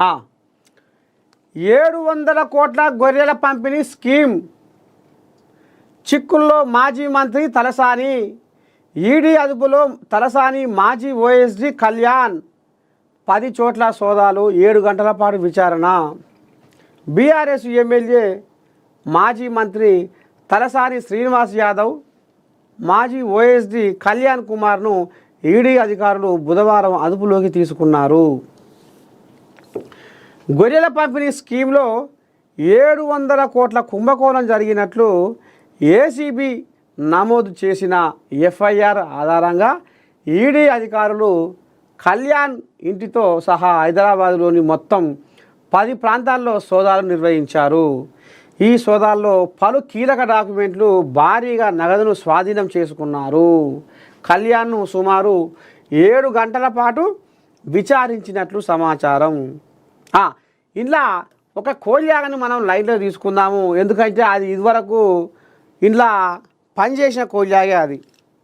700 కోట్ల గొర్రెల పంపిణీ స్కీమ్ చిక్కుల్లో మాజీ మంత్రి తలసాని, ఈడీ అదుపులో తలసాని మాజీ ఓఎస్డీ కళ్యాణ్, 10 చోట్ల సోదాలు, 7 గంటల పాటు విచారణ. బీఆర్ఎస్ ఎమ్మెల్యే మాజీ మంత్రి తలసాని శ్రీనివాస్ యాదవ్, మాజీ ఓఎస్డీ కళ్యాణ్ కుమార్ను ఈడీ అధికారులు బుధవారం అదుపులోకి తీసుకున్నారు. గొర్రెల పంపిణీ స్కీమ్లో 700 కోట్ల కుంభకోణం జరిగినట్లు ఏసీబీ నమోదు చేసిన ఎఫ్ఐఆర్ ఆధారంగా ఈడీ అధికారులు కళ్యాణ్ ఇంటితో సహా హైదరాబాద్లోని మొత్తం 10 ప్రాంతాల్లో సోదాలు నిర్వహించారు. ఈ సోదాల్లో పలు కీలక డాక్యుమెంట్లు, భారీగా నగదును స్వాధీనం చేసుకున్నారు. కళ్యాణ్ను సుమారు 7 గంటల పాటు విచారించినట్లు సమాచారం. ఇలా ఒక కోల్యాగని మనం లైన్లో తీసుకుందాము, ఎందుకంటే అది ఇదివరకు ఇంట్లో పనిచేసిన కోల్యాగే అది.